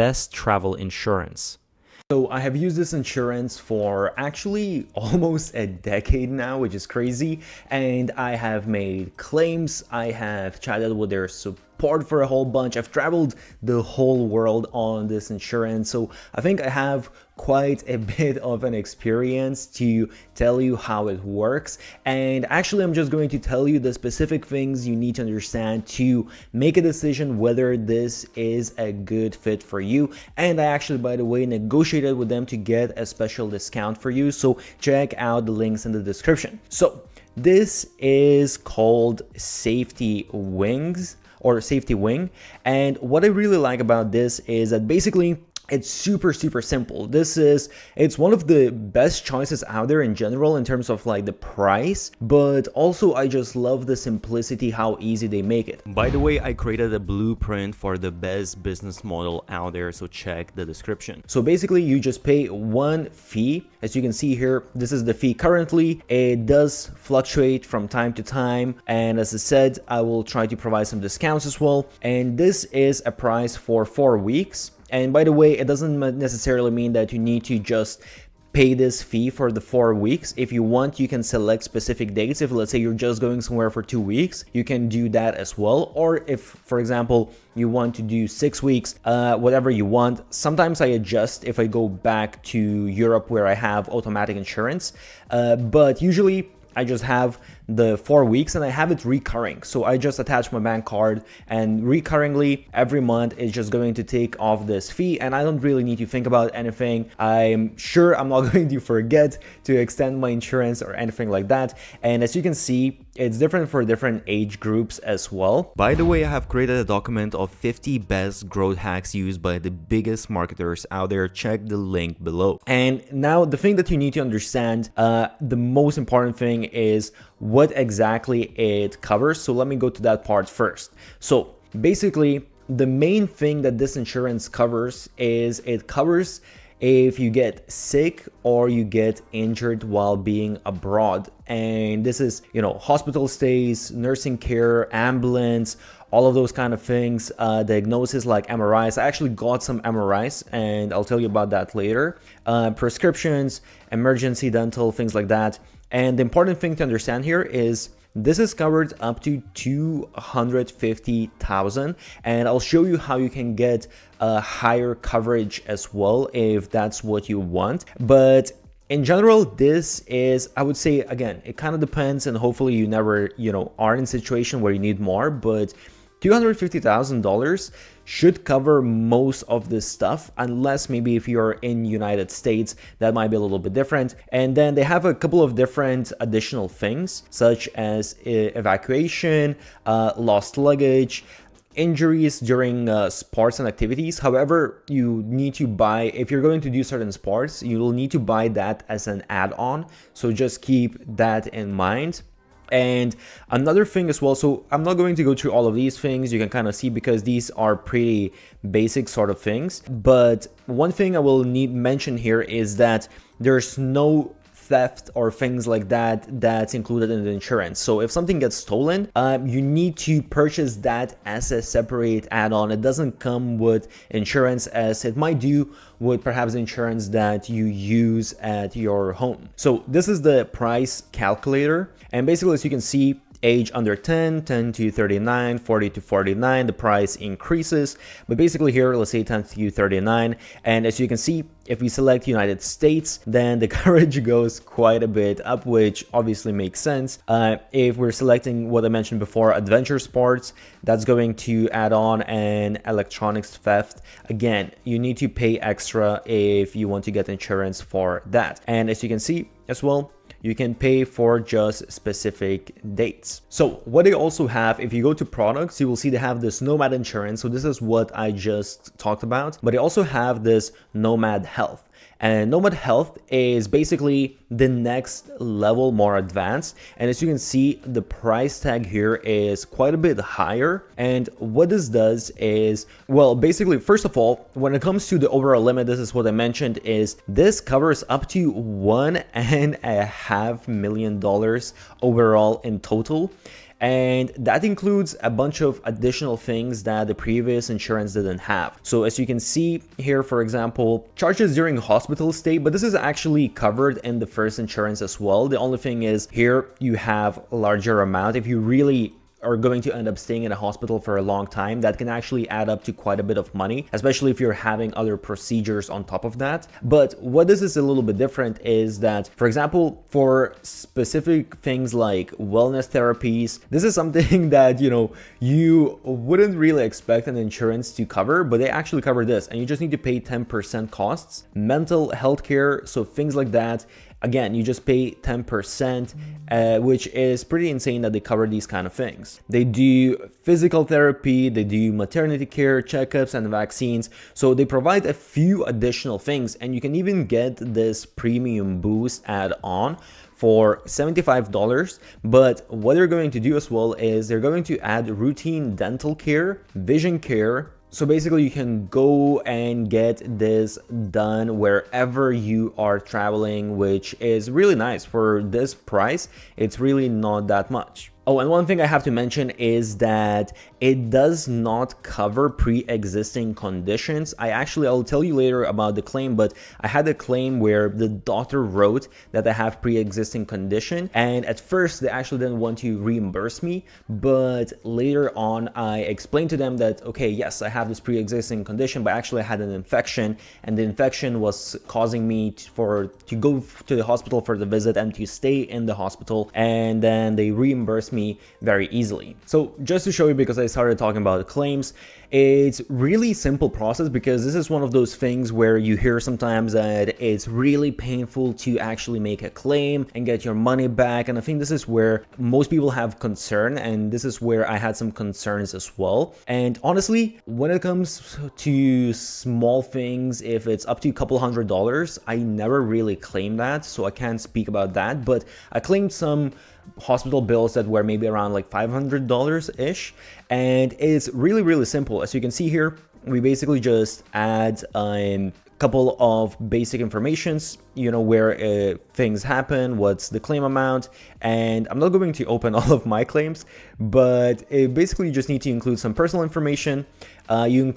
best travel insurance. So I have used this insurance for actually almost a decade now, which is crazy. And I have made claims. I have chatted with their support for a whole bunch. I've traveled the whole world on this insurance. So I think I have quite a bit of an experience to tell you how it works. And actually, I'm just going to tell you the specific things you need to understand to make a decision whether this is a good fit for you. And I actually, by the way, negotiated with them to get a special discount for you. So check out the links in the description. So this is called Safety Wings or Safety Wing. And what I really like about this is that basically it's super simple. It's one of the best choices out there in general in terms of like the price, but also I just love the simplicity, how easy they make it. By the way, I created a blueprint for the best business model out there, so check the description. So basically you just pay one fee. As you can see here, this is the fee currently. It does fluctuate from time to time, and as I said, I will try to provide some discounts as well. And this is a price for 4 weeks. And by the way, it doesn't necessarily mean that you need to just pay this fee for the 4 weeks. If you want, you can select specific dates. If let's say you're just going somewhere for 2 weeks, you can do that as well. Or if, for example, you want to do 6 weeks, whatever you want. Sometimes I adjust if I go back to Europe where I have automatic insurance, but usually I just have the 4 weeks and I have it recurring. So I just attach my bank card and recurringly every month it's just going to take off this fee, and I don't really need to think about anything. I'm sure I'm not going to forget to extend my insurance or anything like that. And as you can see, it's different for different age groups as well. By the way, I have created a document of 50 best growth hacks used by the biggest marketers out there. Check the link below. And now the thing that you need to understand, the most important thing is what exactly it covers. So let me go to that part first. So basically, the main thing that this insurance covers is it covers if you get sick or you get injured while being abroad. And this is, hospital stays, nursing care, ambulance, all of those kind of things, diagnosis like MRIs. I actually got some MRIs and I'll tell you about that later. Prescriptions, emergency dental, things like that. And the important thing to understand here is this is covered up to $250,000, and I'll show you how you can get a higher coverage as well if that's what you want. But in general, this is, I would say, again, it kind of depends, and hopefully you never, are in a situation where you need more, but $250,000 should cover most of this stuff, unless maybe if you're in United States, that might be a little bit different. And then they have a couple of different additional things, such as evacuation, lost luggage, injuries during sports and activities. However, you need to buy, if you're going to do certain sports, you will need to buy that as an add-on. So just keep that in mind. And another thing as well, so I'm not going to go through all of these things, you can kind of see because these are pretty basic sort of things. But one thing I will mention here is that there's no theft or things like that that's included in the insurance. So if something gets stolen, you need to purchase that as a separate add-on. It doesn't come with insurance as it might do with perhaps insurance that you use at your home. So this is the price calculator, and basically, as you can see, age under 10, 10 to 39, 40 to 49, the price increases. But basically here, let's say 10 to 39. And as you can see, if we select United States, then the coverage goes quite a bit up, which obviously makes sense. If we're selecting what I mentioned before, adventure sports, that's going to add on an electronics theft. Again, you need to pay extra if you want to get insurance for that. And as you can see as well, you can pay for just specific dates. So what they also have, if you go to products, you will see they have this Nomad insurance. So this is what I just talked about, but they also have this Nomad Health. And Nomad Health is basically the next level, more advanced. And as you can see, the price tag here is quite a bit higher. And what this does is, well, basically, first of all, when it comes to the overall limit, this is what I mentioned, is this covers up to $1.5 million overall in total. And that includes a bunch of additional things that the previous insurance didn't have. So as you can see here, for example, charges during hospital stay, but this is actually covered in the first insurance as well. The only thing is here you have a larger amount. If you really are going to end up staying in a hospital for a long time, that can actually add up to quite a bit of money, especially if you're having other procedures on top of that. But what this is a little bit different is that, for example, for specific things like wellness therapies, this is something that, you wouldn't really expect an insurance to cover, but they actually cover this, and you just need to pay 10% costs. Mental health care, so things like that, again, you just pay 10%, which is pretty insane that they cover these kind of things. They do physical therapy, they do maternity care, checkups, and vaccines. So they provide a few additional things, and you can even get this premium boost add-on for $75. But what they're going to do as well is they're going to add routine dental care, vision care. So basically you can go and get this done wherever you are traveling, which is really nice. For this price, it's really not that much. Oh, and one thing I have to mention is that it does not cover pre-existing conditions. I'll tell you later about the claim, but I had a claim where the doctor wrote that I have pre-existing condition, and at first they actually didn't want to reimburse me, but later on I explained to them that, okay, yes, I have this pre-existing condition, but actually I had an infection, and the infection was causing me to go to the hospital for the visit and to stay in the hospital, and then they reimbursed me very easily. So just to show you, because I started talking about claims, it's really simple process, because this is one of those things where you hear sometimes that it's really painful to actually make a claim and get your money back. And I think this is where most people have concern, and this is where I had some concerns as well. And honestly, when it comes to small things, if it's up to a couple $100s, I never really claim that, so I can't speak about that. But I claimed some hospital bills that were maybe around like $500 ish, and it's really simple. As you can see here, we basically just add a couple of basic informations, where things happen, what's the claim amount, and I'm not going to open all of my claims, but basically you just need to include some personal information. You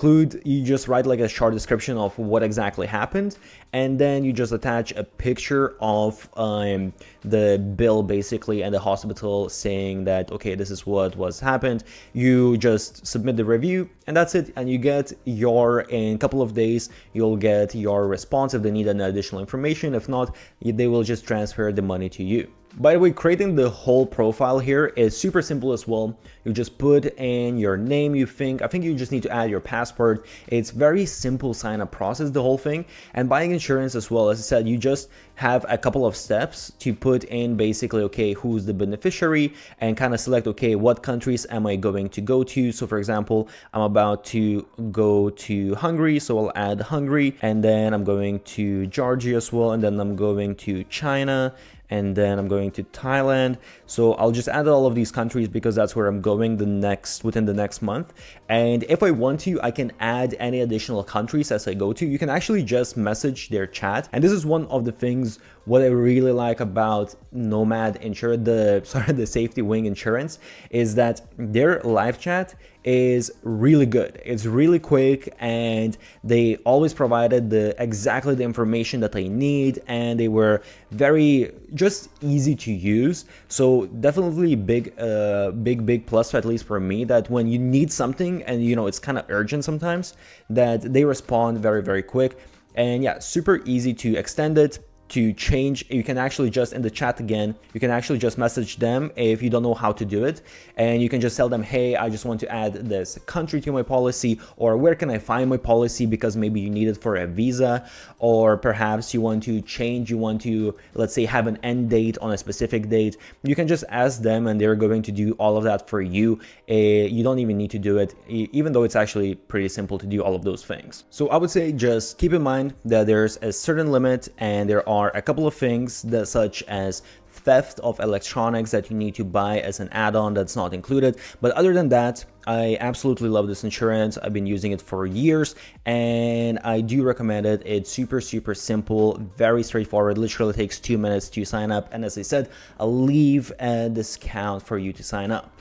just write like a short description of what exactly happened, and then you just attach a picture of the bill basically, and the hospital saying that, okay, this is what was happened. You just submit the review, and that's it, and you get in a couple of days you'll get your response if they need any additional information. If not, they will just transfer the money to you. By the way, creating the whole profile here is super simple as well. You just put in your name, I think you just need to add your passport. It's very simple sign up process, the whole thing. And buying insurance as well, as I said, you just have a couple of steps to put in basically, okay, who's the beneficiary, and kind of select, okay, what countries am I going to go to? So for example, I'm about to go to Hungary, so I'll add Hungary, and then I'm going to Georgia as well, and then I'm going to China, and then I'm going to Thailand. So I'll just add all of these countries because that's where I'm going within the next month. And if I want to, I can add any additional countries as I go to. You can actually just message their chat. And this is one of the things what I really like about Nomad insurance, the Safety Wing insurance, is that their live chat is really good. It's really quick, and they always provided exactly the information that I need, and they were very just easy to use. So definitely big plus, at least for me, that when you need something and it's kind of urgent sometimes, that they respond very quick. And yeah, super easy to extend it, to change. You can actually just, in the chat again, you can actually just message them if you don't know how to do it, and you can just tell them, hey, I just want to add this country to my policy, or where can I find my policy, because maybe you need it for a visa, or perhaps you want to, let's say, have an end date on a specific date. You can just ask them, and they're going to do all of that for you. You don't even need to do it, even though it's actually pretty simple to do all of those things. So I would say just keep in mind that there's a certain limit, and there are a couple of things such as theft of electronics that you need to buy as an add-on that's not included. But other than that, I absolutely love this insurance. I've been using it for years, and I do recommend it. It's super simple, very straightforward. Literally takes 2 minutes to sign up, and as I said, I'll leave a discount for you to sign up.